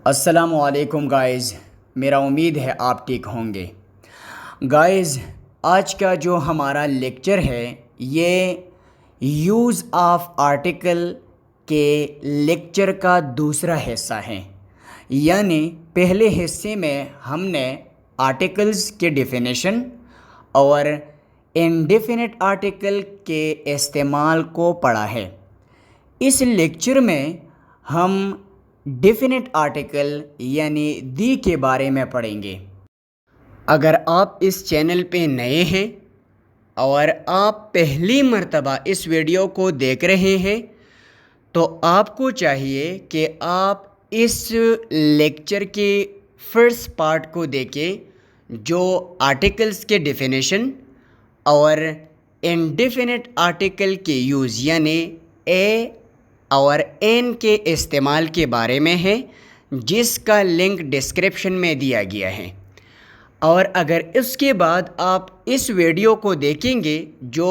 अस्सलामुअलैकुम गाइज़, मेरा उम्मीद है आप ठीक होंगे। गाइज़, आज का जो हमारा लेक्चर है ये यूज़ ऑफ आर्टिकल के लेक्चर का दूसरा हिस्सा है। यानी पहले हिस्से में हमने आर्टिकल्स के डेफिनेशन और इंडेफिनिट आर्टिकल के इस्तेमाल को पढ़ा है। इस लेक्चर में हम डेफिनेट आर्टिकल यानी दी के बारे में पढ़ेंगे। अगर आप इस चैनल पे नए हैं और आप पहली मर्तबा इस वीडियो को देख रहे हैं तो आपको चाहिए कि आप इस लेक्चर के फर्स्ट पार्ट को देखें जो आर्टिकल्स के डेफिनेशन और इंडेफिनिट आर्टिकल के यूज़ यानी ए और एन के इस्तेमाल के बारे में है, जिसका लिंक डिस्क्रिप्शन में दिया गया है। और अगर इसके बाद आप इस वीडियो को देखेंगे जो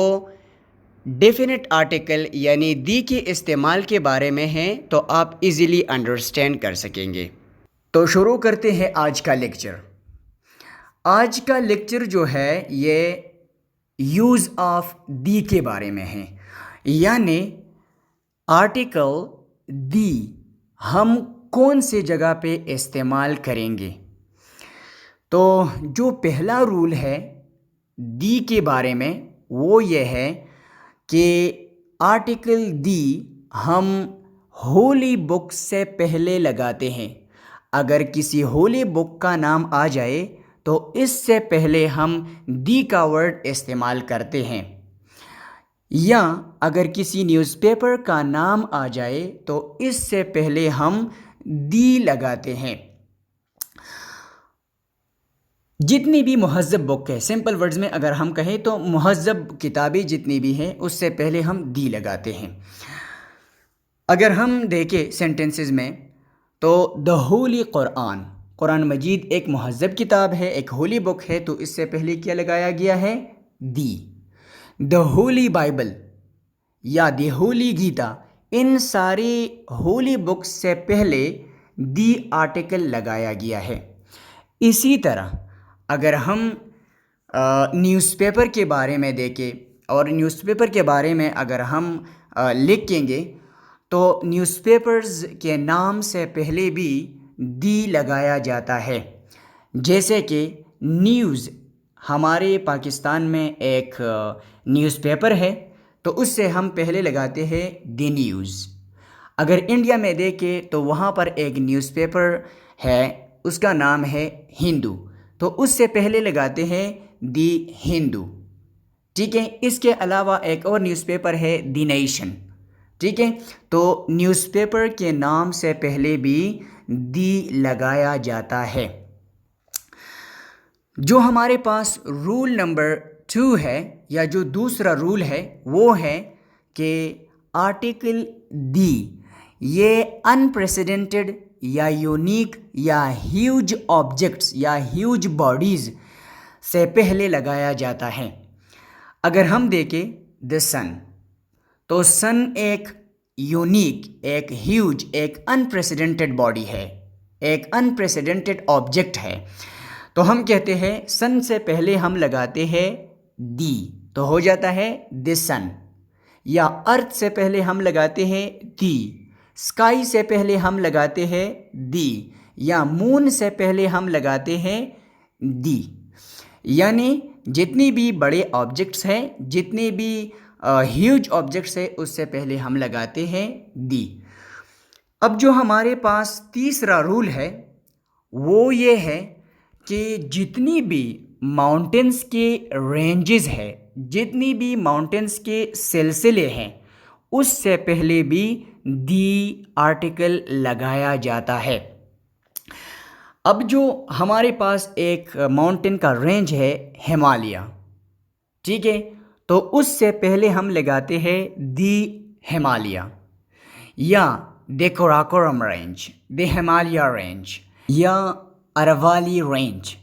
डेफिनेट आर्टिकल यानी दी के इस्तेमाल के बारे में है तो आप इजीली अंडरस्टैंड कर सकेंगे। तो शुरू करते हैं आज का लेक्चर। आज का लेक्चर जो है ये यूज़ ऑफ दी के बारे में है, यानी आर्टिकल दी हम कौन से जगह पे इस्तेमाल करेंगे। तो जो पहला रूल है दी के बारे में वो ये है कि आर्टिकल दी हम होली बुक से पहले लगाते हैं। अगर किसी होली बुक का नाम आ जाए तो इससे पहले हम दी का वर्ड इस्तेमाल करते हैं, या अगर किसी न्यूज़पेपर का नाम आ जाए तो इससे पहले हम दी लगाते हैं। जितनी भी मुहज़्ज़ब बुक है, सिंपल वर्ड्स में अगर हम कहें तो मुहज़्ज़ब किताबें जितनी भी हैं उससे पहले हम दी लगाते हैं। अगर हम देखें सेंटेंसेस में तो द होली कुरान, कुरान मजीद एक मुहज़्ज़ब किताब है, एक होली बुक है, तो इससे पहले क्या लगाया गया है? दी। द होली बाइबल या द होली गीता, इन सारी होली बुक्स से पहले दी आर्टिकल लगाया गया है। इसी तरह अगर हम न्यूज़पेपर के बारे में देखें और न्यूज़पेपर के बारे में अगर हम लिखेंगे तो न्यूज़पेपर्स के नाम से पहले भी दी लगाया जाता है। जैसे कि न्यूज़, हमारे पाकिस्तान में एक न्यूज़पेपर है तो उससे हम पहले लगाते हैं द न्यूज़। अगर इंडिया में देखें तो वहाँ पर एक न्यूज़पेपर है, उसका नाम है हिंदू, तो उससे पहले लगाते हैं द हिंदू। ठीक है। इसके अलावा एक और न्यूज़पेपर है द नेशन। ठीक है। तो न्यूज़पेपर के नाम से पहले भी दी लगाया जाता है। जो हमारे पास रूल नंबर 2 है या जो दूसरा रूल है वो है कि आर्टिकल दी ये अनप्रेसिडेंटेड या यूनिक या ह्यूज ऑब्जेक्ट्स या ह्यूज बॉडीज़ से पहले लगाया जाता है। अगर हम देखें द सन, तो सन एक यूनिक, एक ह्यूज, एक अनप्रेसिडेंटेड बॉडी है, एक अनप्रेसिडेंटेड ऑब्जेक्ट है, तो हम कहते हैं सन से पहले हम लगाते हैं दी, तो हो जाता है द सन। या अर्थ से पहले हम लगाते हैं दी, स्काई से पहले हम लगाते हैं दी, या मून से पहले हम लगाते हैं दी। यानी जितनी भी बड़े ऑब्जेक्ट्स हैं, जितने भी ह्यूज ऑब्जेक्ट्स है उससे पहले हम लगाते हैं दी। अब जो हमारे पास तीसरा रूल है वो ये है कि जितनी भी माउंटेन्स के रेंजेस है, जितनी भी माउंटेन्स के सिलसिले हैं, उससे पहले भी दी आर्टिकल लगाया जाता है। अब जो हमारे पास एक माउंटेन का रेंज है हिमालय, ठीक है, तो उससे पहले हम लगाते हैं दी हिमालय, या the Karakoram range, the Himalaya range, या अरवाली रेंज।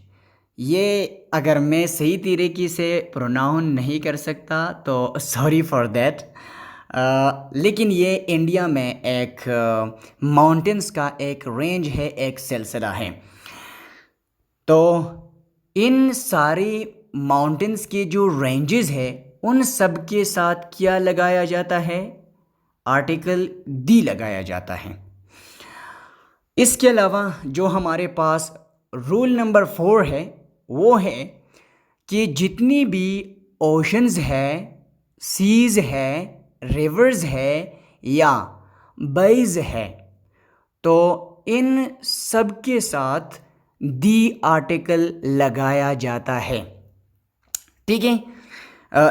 ये अगर मैं सही तरीके से प्रोनाउन नहीं कर सकता तो सॉरी फॉर दैट। लेकिन ये इंडिया में एक माउंटेन्स का एक रेंज है, एक सिलसिला है। तो इन सारी माउंटेन्स की जो रेंजेस है उन सब के साथ क्या लगाया जाता है? आर्टिकल दी लगाया जाता है। इसके अलावा जो हमारे पास रूल नंबर 4 है वो है कि जितनी भी ओशंस है, सीज़ है, रिवर्स है या बेज है, तो इन सब के साथ दी आर्टिकल लगाया जाता है। ठीक है,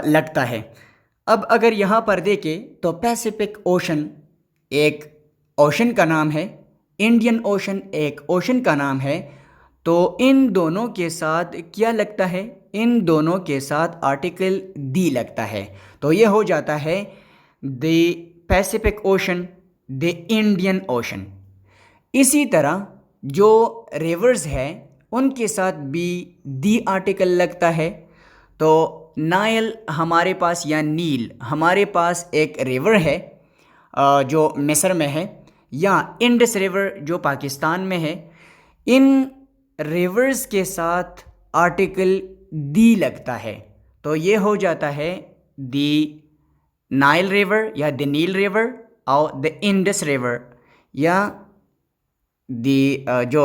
लगता है। अब अगर यहाँ पर देखें तो पैसिफिक ओशन एक ओशन का नाम है, इंडियन ओशन एक ओशन का नाम है। तो इन दोनों के साथ क्या लगता है? इन दोनों के साथ आर्टिकल दी लगता है। तो ये हो जाता है the Pacific ocean, the Indian ocean. इसी तरह जो रिवर्स है उनके साथ भी दी आर्टिकल लगता है। तो नाइल हमारे पास या नील हमारे पास एक रिवर है जो मिस्र में है, या इंडस रिवर जो पाकिस्तान में है। इन रिवर्स के साथ आर्टिकल दी लगता है। तो ये हो जाता है दी नाइल रिवर या द नील रिवर और द इंडस रिवर या दी जो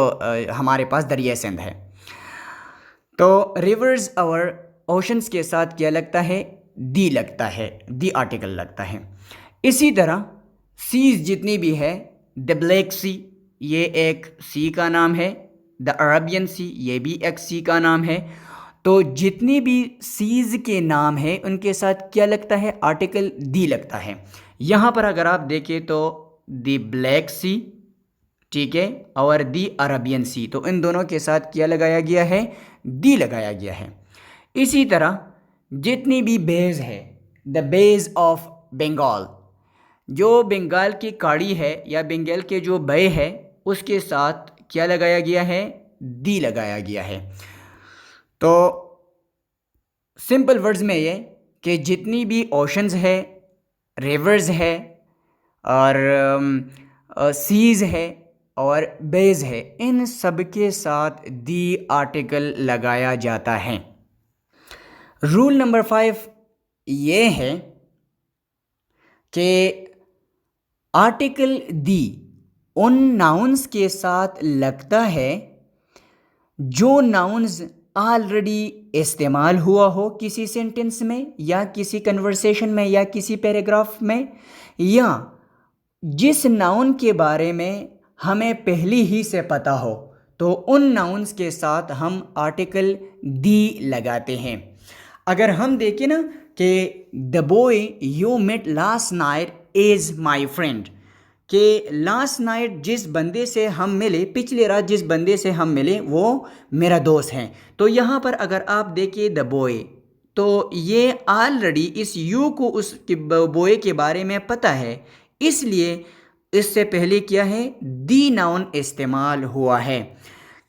हमारे पास दरिया सिंध है। तो रिवर्स और ओशंस के साथ क्या लगता है? दी लगता है, दी आर्टिकल लगता है। इसी तरह सीज जितनी भी है, द ब्लैक सी ये एक सी का नाम है, द अरबियन सी ये भी एक सी का नाम है। तो जितनी भी सीज के नाम है उनके साथ क्या लगता है? आर्टिकल दी लगता है। यहाँ पर अगर आप देखें तो द ब्लैक सी, ठीक है, और दी अरबियन सी, तो इन दोनों के साथ क्या लगाया गया है? दी लगाया गया है। इसी तरह जितनी भी बेज है, द बेज ऑफ बंगाल, जो बंगाल की खाड़ी है या बंगाल के जो बे है उसके साथ क्या लगाया गया है? दी लगाया गया है। तो सिंपल वर्ड्स में ये कि जितनी भी ओशंस है, रिवर्स है और सीज है और बेज है, इन सब के साथ दी आर्टिकल लगाया जाता है। रूल नंबर 5 ये है कि आर्टिकल दी उन नाउन्स के साथ लगता है जो नाउन्स ऑलरेडी इस्तेमाल हुआ हो किसी सेंटेंस में या किसी कन्वर्सेशन में या किसी पैराग्राफ में, या जिस नाउन के बारे में हमें पहले ही से पता हो, तो उन नाउन्स के साथ हम आर्टिकल दी लगाते हैं। अगर हम देखें ना कि the boy you met last night is my friend, कि लास्ट नाइट जिस बंदे से हम मिले, पिछले रात जिस बंदे से हम मिले वो मेरा दोस्त है। तो यहाँ पर अगर आप देखिए द बॉय, तो ये ऑलरेडी इस यू को उस बॉय के बारे में पता है, इसलिए इससे पहले क्या है? दी नाउन इस्तेमाल हुआ है।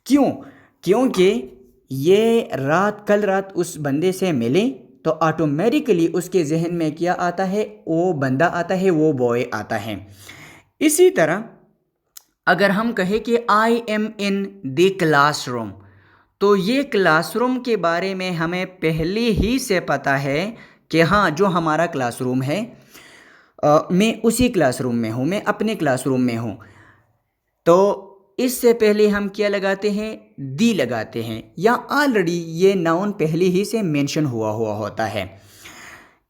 क्यों? क्योंकि ये कल रात उस बंदे से मिले तो ऑटोमेटिकली उसके जहन में क्या आता है? वो बंदा आता है, वो बॉय आता है। इसी तरह अगर हम कहें कि I am in the classroom, तो ये क्लासरूम के बारे में हमें पहले ही से पता है कि हाँ, जो हमारा क्लासरूम है मैं उसी क्लासरूम में हूँ, मैं अपने क्लासरूम में हूँ। तो इससे पहले हम क्या लगाते हैं? दी लगाते हैं, या ऑलरेडी ये नाउन पहले ही से मेंशन हुआ होता है।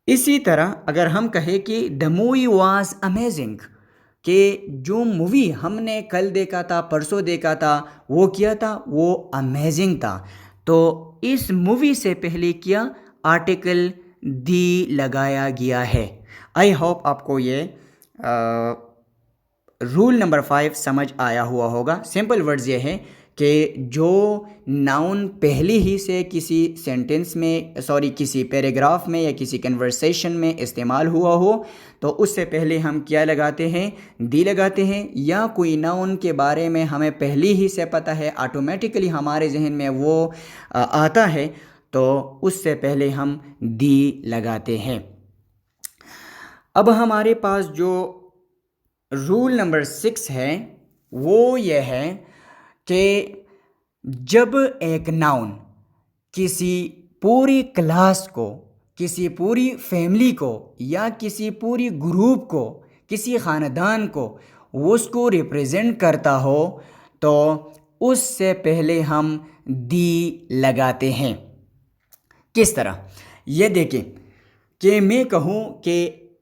इसी तरह अगर हम कहें कि द मूवी वाज अमेजिंग, कि जो मूवी हमने कल देखा था, परसों देखा था, वो क्या था? वो अमेजिंग था। तो इस मूवी से पहले क्या? आर्टिकल दी लगाया गया है। आई होप आपको ये रूल नंबर 5 समझ आया हुआ होगा। सिंपल वर्ड्स ये हैं कि जो नाउन पहले ही से किसी सेंटेंस में, किसी पैराग्राफ में या किसी कन्वर्सेशन में इस्तेमाल हुआ हो, तो उससे पहले हम क्या लगाते हैं? दी लगाते हैं। या कोई नाउन के बारे में हमें पहले ही से पता है, ऑटोमेटिकली हमारे जहन में वो आता है, तो उससे पहले हम दी लगाते हैं। अब हमारे पास जो रूल नंबर 6 है वो ये है कि जब एक नाउन किसी पूरी क्लास को, किसी पूरी फैमिली को या किसी पूरी ग्रुप को, किसी ख़ानदान को उसको रिप्रेजेंट करता हो तो उससे पहले हम दी लगाते हैं। किस तरह? ये देखें कि मैं कहूँ कि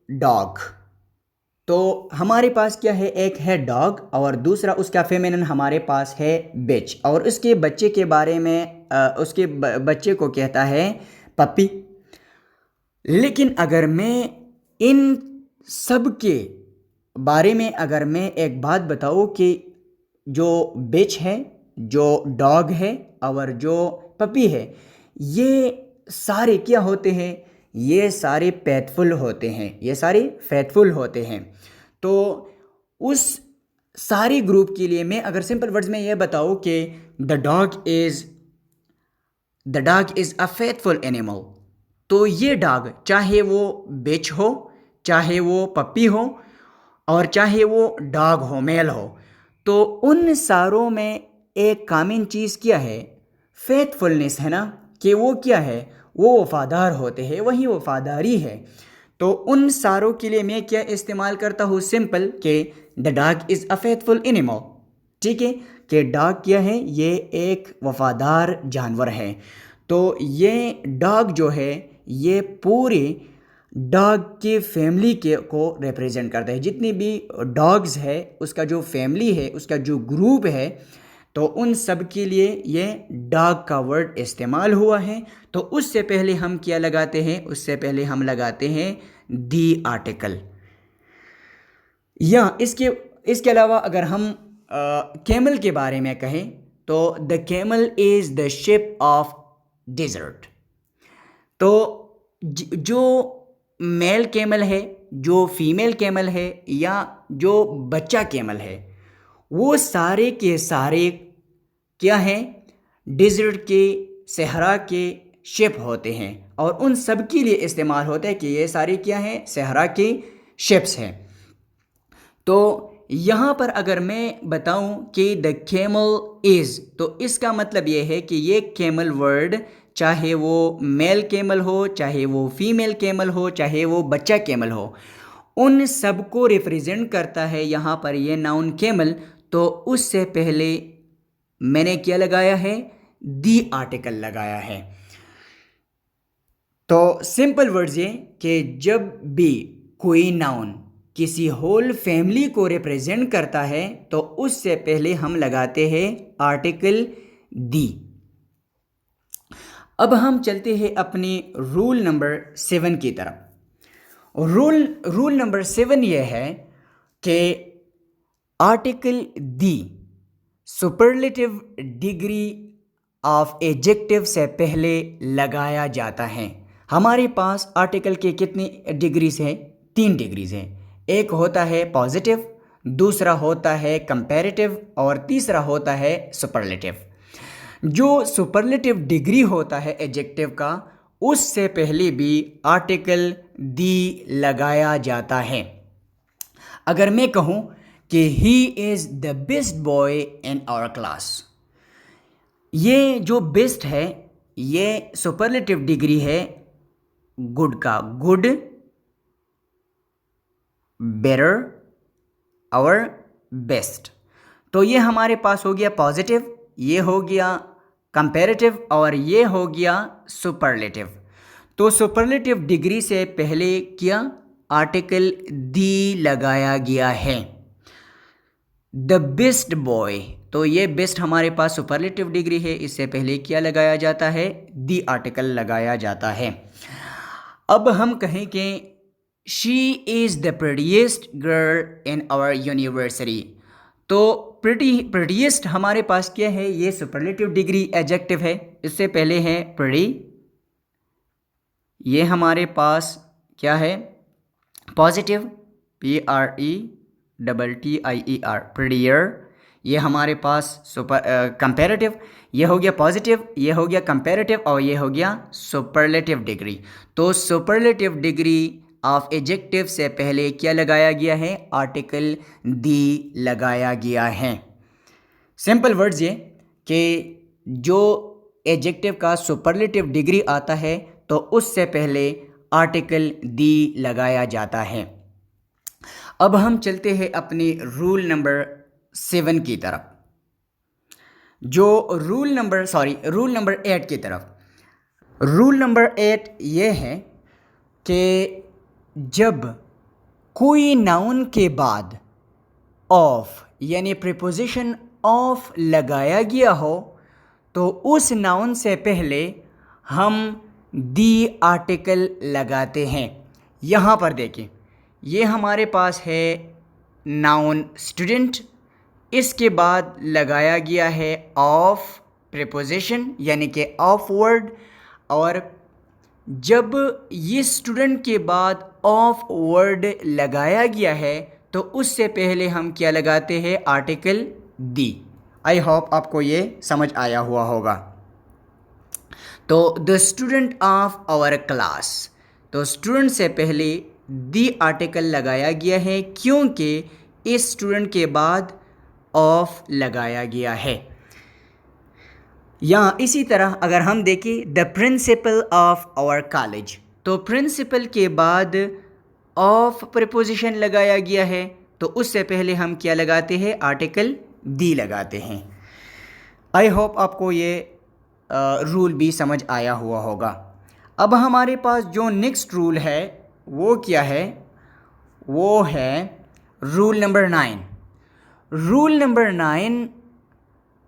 डॉग, तो हमारे पास क्या है, एक है डॉग और दूसरा उसका फेमिनिन हमारे पास है बिच, और उसके बच्चे के बारे में उसके बच्चे को कहता है पपी। लेकिन अगर मैं इन सब के बारे में अगर मैं एक बात बताऊँ कि जो बिच है, जो डॉग है और जो पपी है, ये सारे क्या होते हैं, ये सारे फेथफुल होते हैं, ये सारे फेथफुल होते हैं। तो उस सारी ग्रुप के लिए मैं अगर सिंपल वर्ड्स में ये बताऊँ कि the dog is a faithful animal, तो ये डॉग चाहे वो बिच हो, चाहे वो पप्पी हो और चाहे वो डॉग हो, मेल हो, तो उन सारों में एक कॉमन चीज़ क्या है, फेथफुलनेस है ना, कि वो क्या है, वो वफादार होते हैं, वही वफादारी है। तो उन सारों के लिए मैं क्या इस्तेमाल करता हूँ, सिंपल कि the dog is a faithful animal. ठीक है, कि डॉग क्या है, ये एक वफादार जानवर है। तो ये डॉग जो है ये पूरे डॉग के फैमिली के को रिप्रेजेंट करता है। जितनी भी डॉग्स है उसका जो फैमिली है, उसका जो ग्रुप है, तो उन सब के लिए ये डॉग का वर्ड इस्तेमाल हुआ है। तो उससे पहले हम क्या लगाते हैं, उससे पहले हम लगाते हैं दी आर्टिकल। या इसके अलावा अगर हम कैमल के बारे में कहें तो the camel is the ship of desert. तो जो मेल कैमल है, जो फीमेल कैमल है या जो बच्चा कैमल है, वो सारे के सारे क्या हैं, डिज़र्ट के, सहरा के शिप होते हैं, और उन सब के लिए इस्तेमाल होता है कि ये सारे क्या हैं, सहरा के शिप्स हैं। तो यहाँ पर अगर मैं बताऊँ कि द कैमल इज़, तो इसका मतलब ये है कि ये कैमल वर्ड चाहे वो मेल कैमल हो, चाहे वो फीमेल कैमल हो, चाहे वो बच्चा कैमल हो, उन सब को रिप्रेजेंट करता है यहाँ पर ये नाउन कैमल। तो उससे पहले मैंने क्या लगाया है, दी आर्टिकल लगाया है। तो सिंपल वर्ड्स ये कि जब भी कोई नाउन किसी होल फैमिली को रिप्रेजेंट करता है तो उससे पहले हम लगाते हैं आर्टिकल दी। अब हम चलते हैं अपनी रूल नंबर 7 की तरफ। रूल नंबर 7 ये है कि article the superlative degree of adjective से पहले लगाया जाता है। हमारे पास आर्टिकल के कितनी डिग्रीज हैं, 3 डिग्रीज हैं। एक होता है पॉजिटिव, दूसरा होता है कंपैरेटिव और तीसरा होता है सुपरलेटिव। जो सुपरलेटिव डिग्री होता है एडजेक्टिव का, उससे पहले भी आर्टिकल दी लगाया जाता है। अगर मैं कहूँ कि he is the best boy in our class, ये जो बेस्ट है ये सुपरलेटिव डिग्री है गुड का, गुड, बेटर और बेस्ट। तो ये हमारे पास हो गया पॉजिटिव, ये हो गया कंपैरेटिव और ये हो गया सुपरलेटिव। तो सुपरलेटिव डिग्री से पहले क्या आर्टिकल दी लगाया गया है। द बेस्ट बॉय, तो ये बेस्ट हमारे पास सुपरलेटिव डिग्री है, इससे पहले क्या लगाया जाता है, दी आर्टिकल लगाया जाता है। अब हम कहें कि she is the prettiest girl in our university, तो प्रेटीएस्ट हमारे पास क्या है, ये सुपरलेटिव डिग्री एडजेक्टिव है, इससे पहले है प्रेटी, ये हमारे पास क्या है पॉजिटिव, PRETTIER, प्रेटियर, ये हमारे पास कंपैरेटिव, ये हो गया पॉजिटिव, ये हो गया कंपैरेटिव और ये हो गया सुपरलेटिव डिग्री। तो सुपरलेटिव डिग्री ऑफ एडजेक्टिव से पहले क्या लगाया गया है? आर्टिकल दी लगाया गया है। सिंपल वर्ड्स ये कि जो एडजेक्टिव का सुपरलेटिव डिग्री आता है तो उससे पहले आर्टिकल दी लगाया जाता है। अब हम चलते हैं अपनी रूल नंबर 7 की तरफ, जो रूल नंबर 8 की तरफ। रूल नंबर 8 ये है कि जब कोई नाउन के बाद ऑफ यानी प्रीपोजिशन ऑफ लगाया गया हो तो उस नाउन से पहले हम दी आर्टिकल लगाते हैं। यहाँ पर देखिए, ये हमारे पास है नाउन स्टूडेंट, इसके बाद लगाया गया है ऑफ प्रीपोजिशन यानी कि ऑफ वर्ड, और जब ये स्टूडेंट के बाद ऑफ वर्ड लगाया गया है तो उससे पहले हम क्या लगाते हैं? Article the. आई होप आपको ये समझ आया हुआ होगा। तो the student of our class, तो स्टूडेंट से पहले दी आर्टिकल लगाया गया है क्योंकि इस स्टूडेंट के बाद ऑफ लगाया गया है। या इसी तरह अगर हम देखें the principal of our college, तो प्रिंसिपल के बाद ऑफ प्रीपोजिशन लगाया गया है तो उससे पहले हम क्या लगाते हैं? आर्टिकल दी लगाते हैं। आई होप आपको ये रूल भी समझ आया हुआ होगा। अब हमारे पास जो नेक्स्ट रूल है वो क्या है? वो है रूल नंबर 9। रूल नंबर 9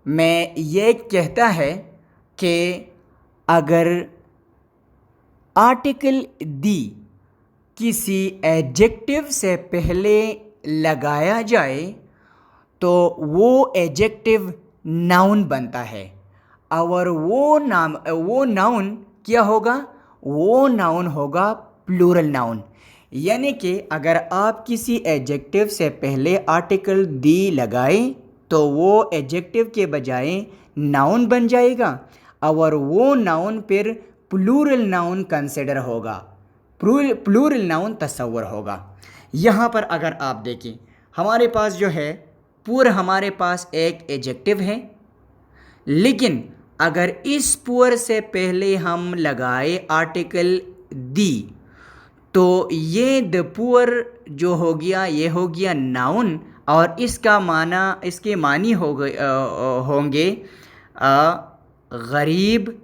में ये कहता है कि अगर आर्टिकल दी किसी एडजेक्टिव से पहले लगाया जाए तो वो एडजेक्टिव नाउन बनता है, और वो नाउन क्या होगा? वो नाउन होगा प्लूरल नाउन। यानी कि अगर आप किसी एडजेक्टिव से पहले आर्टिकल दी लगाए तो वो एडजेक्टिव के बजाय नाउन बन जाएगा, और वो नाउन फिर प्लूरल नाउन कंसिडर होगा, प्लूरल नाउन तस्वर होगा। यहाँ पर अगर आप देखें हमारे पास जो है पुअर, हमारे पास एक एडजेक्टिव है, लेकिन अगर इस पुअर से पहले हम लगाए आर्टिकल दी तो ये द पुअर जो हो गया ये हो गया नाउन, और इसके मानी होंगे गरीब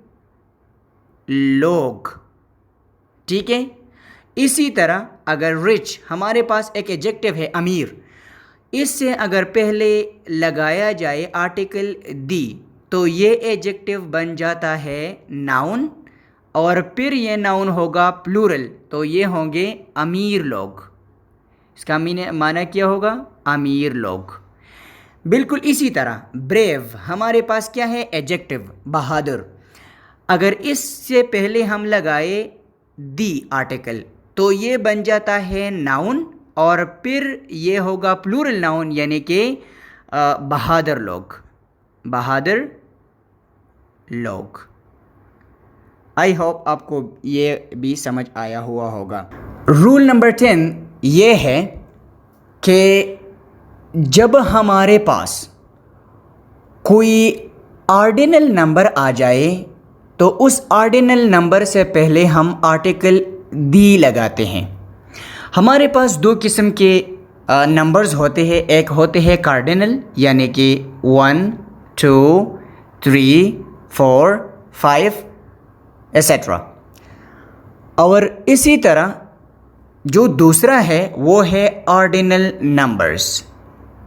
लोग। ठीक है। इसी तरह अगर रिच, हमारे पास एक एडजेक्टिव है अमीर, इससे अगर पहले लगाया जाए आर्टिकल दी तो ये एडजेक्टिव बन जाता है नाउन, और फिर ये नाउन होगा प्लूरल, तो ये होंगे अमीर लोग। इसका माना क्या होगा? अमीर लोग। बिल्कुल इसी तरह ब्रेव, हमारे पास क्या है? एडजेक्टिव बहादुर। अगर इससे पहले हम लगाए दी आर्टिकल तो ये बन जाता है नाउन, और फिर ये होगा प्लूरल नाउन यानी कि बहादुर लोग, बहादुर लोग। आई होप आपको ये भी समझ आया हुआ होगा। रूल नंबर 10 ये है कि जब हमारे पास कोई ऑर्डिनल नंबर आ जाए तो उस ऑर्डिनल नंबर से पहले हम आर्टिकल दी लगाते हैं। हमारे पास दो किस्म के नंबर्स होते हैं, एक होते हैं कार्डिनल यानी कि 1 2 3 4 5 एसेट्रा, और इसी तरह जो दूसरा है वो है ऑर्डिनल नंबर्स।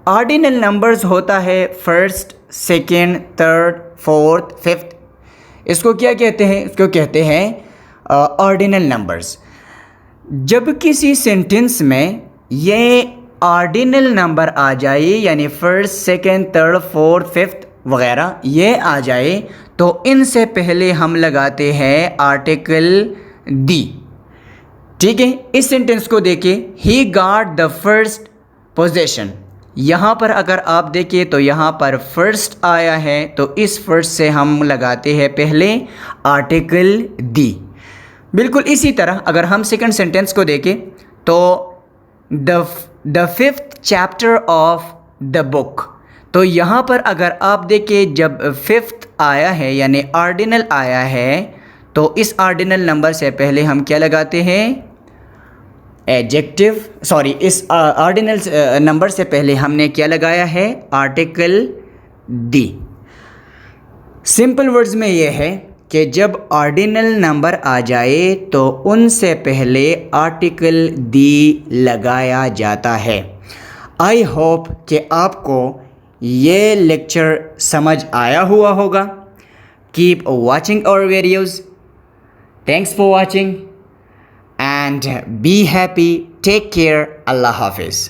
ऑर्डिनल नंबर्स होता है first, second, third, fourth, fifth. इसको क्या कहते हैं? इसको कहते हैं ऑर्डिनल नंबर्स। जब किसी सेंटेंस में ये ऑर्डिनल नंबर आ जाए यानी first, second, third, fourth, fifth वगैरह ये आ जाए तो इनसे पहले हम लगाते हैं आर्टिकल दी। ठीक है। इस सेंटेंस को देखिए, he got the first possession. यहाँ पर अगर आप देखें तो यहाँ पर फर्स्ट आया है तो इस फर्स्ट से हम लगाते हैं पहले आर्टिकल दी। बिल्कुल इसी तरह अगर हम सेकंड सेंटेंस को देखें तो the fifth chapter of the book, तो यहाँ पर अगर आप देखें जब फिफ्थ आया है यानी ऑर्डिनल आया है तो इस ऑर्डिनल नंबर से पहले हम क्या लगाते हैं, एडजेक्टिव, सॉरी इस ऑर्डिनल नंबर से पहले हमने क्या लगाया है, आर्टिकल दी। सिंपल वर्ड्स में ये है कि जब ऑर्डिनल नंबर आ जाए तो उनसे पहले आर्टिकल दी लगाया जाता है। आई होप कि आपको ये लेक्चर समझ आया हुआ होगा। Keep watching our videos. Thanks for watching and be happy. Take care. Allah Hafiz.